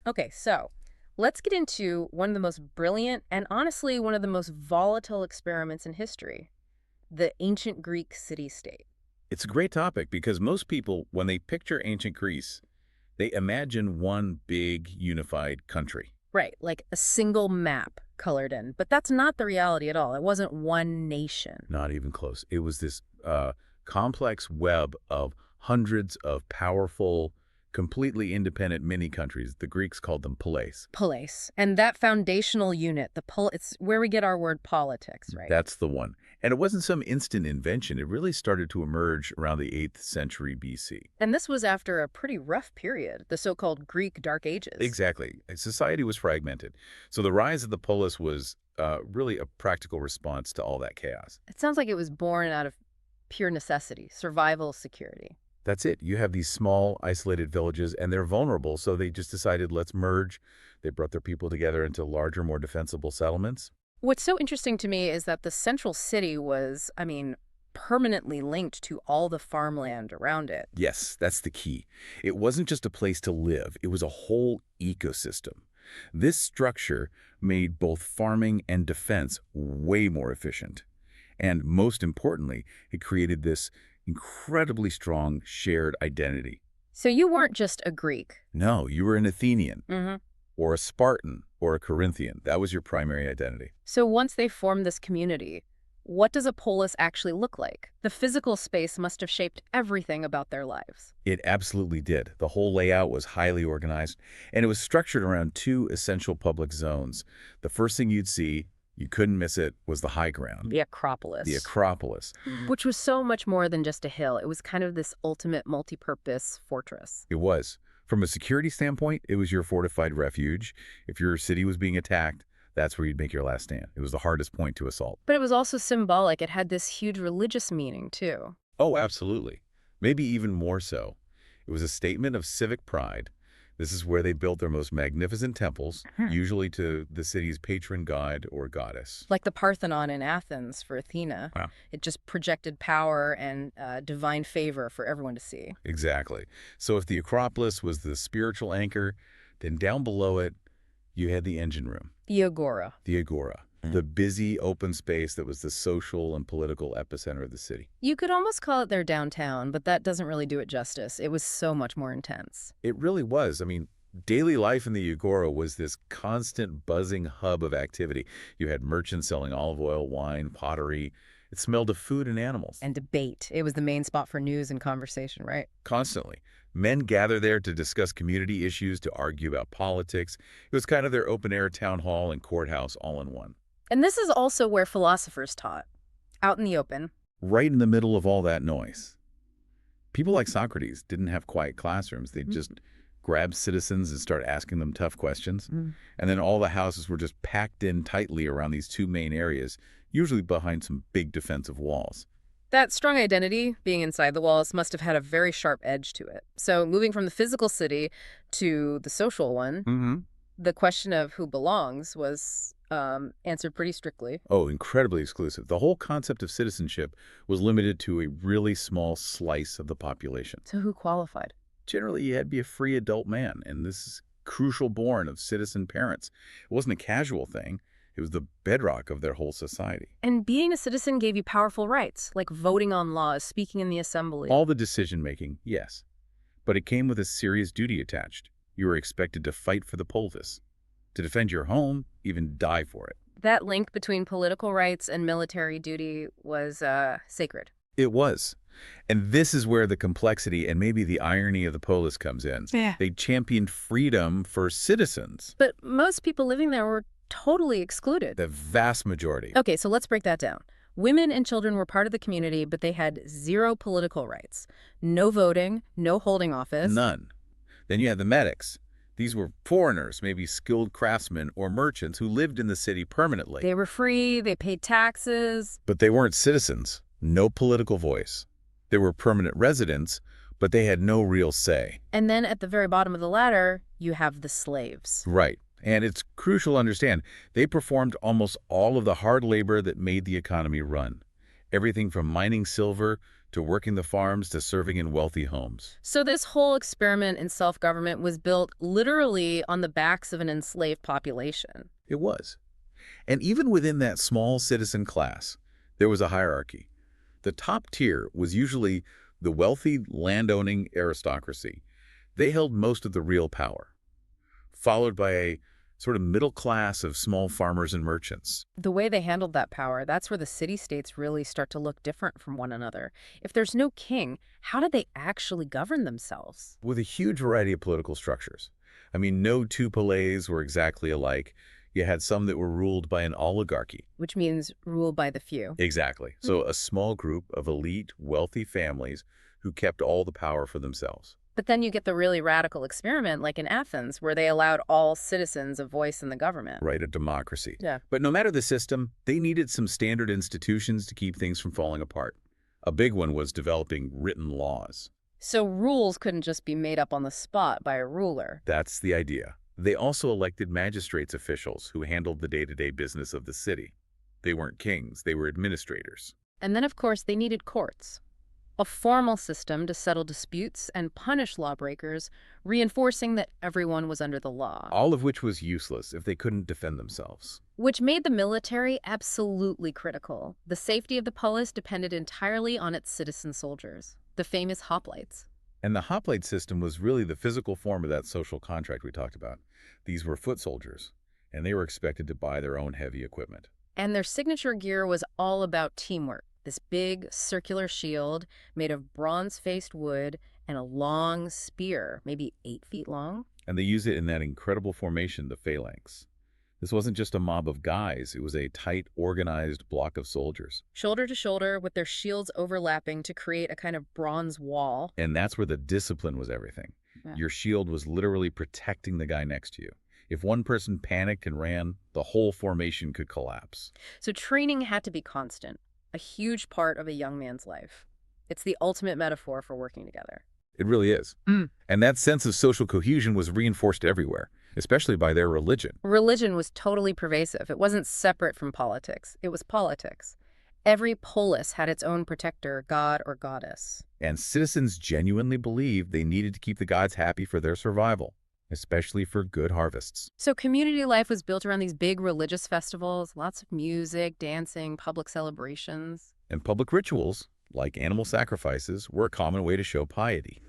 Okay, so let's get into one of the most brilliant and honestly one of the most volatile experiments in history, the ancient Greek city-state. It's a great topic because most people, when they picture ancient Greece, they imagine one big unified country. Right, like a single map colored in. But that's not the reality at all. It wasn't one nation. Not even close. It was this complex web of hundreds of powerful, completely independent mini-countries. The Greeks called them polis. Polis. And that foundational unit, it's where we get our word politics, right? That's the one. And it wasn't some instant invention. It really started to emerge around the 8th century BC. And this was after a pretty rough period, the so-called Greek Dark Ages. Exactly. Society was fragmented. So the rise of the polis was really a practical response to all that chaos. It sounds like it was born out of pure necessity, survival, security. That's it. You have these small, isolated villages, and they're vulnerable, so they just decided, let's merge. They brought their people together into larger, more defensible settlements. What's so interesting to me is that the central city was, permanently linked to all the farmland around it. Yes, that's the key. It wasn't just a place to live. It was a whole ecosystem. This structure made both farming and defense way more efficient. And most importantly, it created this incredibly strong shared identity. So you weren't just a Greek. No, you were an Athenian, Hmm. or a Spartan, or a Corinthian. That was your primary identity. So once they formed this community, what does a polis actually look like? The physical space must have shaped everything about their lives. It absolutely did. The whole layout was highly organized, and it was structured around two essential public zones. The first thing you'd see, you couldn't miss it, was the high ground, The Acropolis. the Acropolis. Which was so much more than just a hill. It was kind of this ultimate multi-purpose fortress. It was. From a security standpoint, it was your fortified refuge. If your city was being attacked, that's where you'd make your last stand. It was the hardest point to assault. But it was also symbolic. It had this huge religious meaning, too. Oh, absolutely. Maybe even more so. It was a statement of civic pride. This is where they built their most magnificent temples, usually to the city's patron god or goddess. Like the Parthenon in Athens for Athena. Wow. It just projected power and divine favor for everyone to see. Exactly. So if the Acropolis was the spiritual anchor, then down below it, you had the engine room, The Agora. the agora, the busy open space that was the social and political epicenter of the city. You could almost call it their downtown, but that doesn't really do it justice. It was so much more intense. It really was. I mean, daily life in the agora was this constant buzzing hub of activity. You had merchants selling olive oil, wine, pottery. It smelled of food and animals. And debate. It was the main spot for news and conversation, right? Constantly. Men gather there to discuss community issues, to argue about politics. It was kind of their open-air town hall and courthouse all in one. And this is also where philosophers taught, out in the open. Right in the middle of all that noise. People like Socrates didn't have quiet classrooms. They'd just grab citizens and start asking them tough questions. And then all the houses were just packed in tightly around these two main areas, usually behind some big defensive walls. That strong identity, being inside the walls, must have had a very sharp edge to it. So moving from the physical city to the social one, the question of who belongs was answered pretty strictly. Oh, incredibly exclusive. The whole concept of citizenship was limited to a really small slice of the population. So who qualified? Generally, you had to be a free adult man, and this is crucial born of citizen parents. It wasn't a casual thing. It was the bedrock of their whole society. And being a citizen gave you powerful rights, like voting on laws, speaking in the assembly. All the decision-making, yes. But it came with a serious duty attached. You were expected to fight for the polis, to defend your home, even die for it. That link between political rights and military duty was sacred. It was. And this is where the complexity and maybe the irony of the polis comes in. Yeah. They championed freedom for citizens. But most people living there were totally excluded. The vast majority. Okay, so let's break that down. Women and children were part of the community, but they had zero political rights. No voting, no holding office. None. Then you had the medics. These were foreigners, maybe skilled craftsmen or merchants who lived in the city permanently. They were free, they paid taxes. But they weren't citizens. No political voice. They were permanent residents, but they had no real say. And then at the very bottom of the ladder, you have the slaves. Right. And it's crucial to understand, they performed almost all of the hard labor that made the economy run. Everything from mining silver to working the farms to serving in wealthy homes. So this whole experiment in self-government was built literally on the backs of an enslaved population. It was. And even within that small citizen class, there was a hierarchy. The top tier was usually the wealthy landowning aristocracy. They held most of the real power, followed by a sort of middle class of small farmers and merchants. The way they handled that power, that's where the city-states really start to look different from one another. If there's no king, how did they actually govern themselves? With a huge variety of political structures. I mean, no two polis were exactly alike. You had some that were ruled by an oligarchy. Which means ruled by the few. Exactly. So a small group of elite, wealthy families who kept all the power for themselves. But then you get the really radical experiment like in Athens, where they allowed all citizens a voice in the government. Right, a democracy. Yeah. But no matter the system, they needed some standard institutions to keep things from falling apart. A big one was developing written laws. So rules couldn't just be made up on the spot by a ruler. That's the idea. They also elected magistrates officials who handled the day-to-day business of the city. They weren't kings, they were administrators. And then, of course, they needed courts. A formal system to settle disputes and punish lawbreakers, reinforcing that everyone was under the law. All of which was useless if they couldn't defend themselves. Which made the military absolutely critical. The safety of the polis depended entirely on its citizen soldiers, the famous hoplites. And the hoplite system was really the physical form of that social contract we talked about. These were foot soldiers, and they were expected to buy their own heavy equipment. And their signature gear was all about teamwork. This big circular shield made of bronze-faced wood and a long spear, maybe 8 feet long. And they used it in that incredible formation, the phalanx. This wasn't just a mob of guys, it was a tight, organized block of soldiers. Shoulder to shoulder with their shields overlapping to create a kind of bronze wall. And that's where the discipline was everything. Yeah. Your shield was literally protecting the guy next to you. If one person panicked and ran, the whole formation could collapse. So training had to be constant, a huge part of a young man's life. It's the ultimate metaphor for working together. It really is. And that sense of social cohesion was reinforced everywhere, especially by their religion. Religion was totally pervasive. It wasn't separate from politics. It was politics. Every polis had its own protector, god or goddess. And citizens genuinely believed they needed to keep the gods happy for their survival, especially for good harvests. So community life was built around these big religious festivals, lots of music, dancing, public celebrations. And public rituals, like animal sacrifices, were a common way to show piety.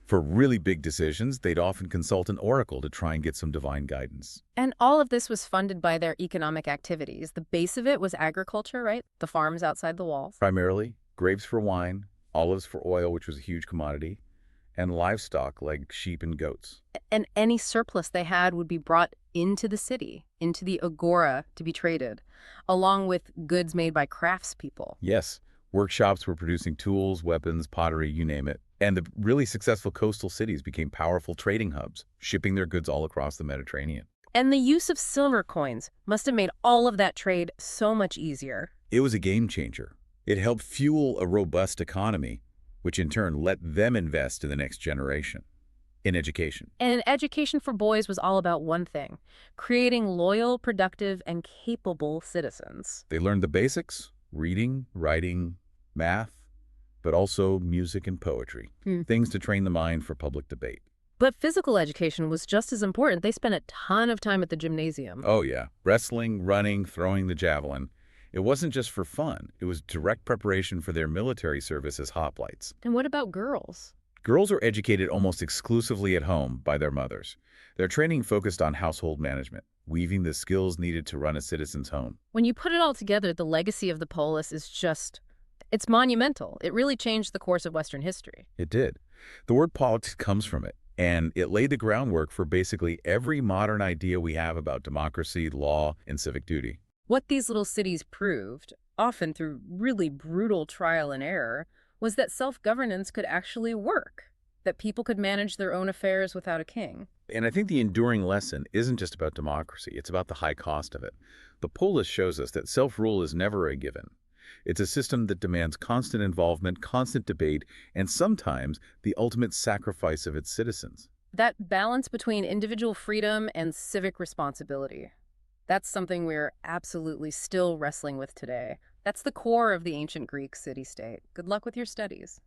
For really big decisions, they'd often consult an oracle to try and get some divine guidance. And all of this was funded by their economic activities. The base of it was agriculture, right? The farms outside the walls. Primarily, grapes for wine, olives for oil, which was a huge commodity, and livestock like sheep and goats. And any surplus they had would be brought into the city, into the agora to be traded, along with goods made by craftspeople. Yes, workshops were producing tools, weapons, pottery, you name it. And the really successful coastal cities became powerful trading hubs, shipping their goods all across the Mediterranean. And the use of silver coins must have made all of that trade so much easier. It was a game changer. It helped fuel a robust economy, which in turn let them invest in the next generation, in education. And education for boys was all about one thing: creating loyal, productive, and capable citizens. They learned the basics: reading, writing, math, but also music and poetry, things to train the mind for public debate. But physical education was just as important. They spent a ton of time at the gymnasium. Oh yeah, wrestling, running, throwing the javelin. It wasn't just for fun. It was direct preparation for their military service as hoplites. And what about girls? Girls were educated almost exclusively at home by their mothers. Their training focused on household management, weaving the skills needed to run a citizen's home. When you put it all together, the legacy of the polis is it's monumental. It really changed the course of Western history. It did. The word politics comes from it, and it laid the groundwork for basically every modern idea we have about democracy, law, and civic duty. What these little cities proved, often through really brutal trial and error, was that self-governance could actually work, that people could manage their own affairs without a king. And I think the enduring lesson isn't just about democracy, it's about the high cost of it. The polis shows us that self-rule is never a given. It's a system that demands constant involvement, constant debate, and sometimes the ultimate sacrifice of its citizens. That balance between individual freedom and civic responsibility, that's something we're absolutely still wrestling with today. That's the core of the ancient Greek city-state. Good luck with your studies.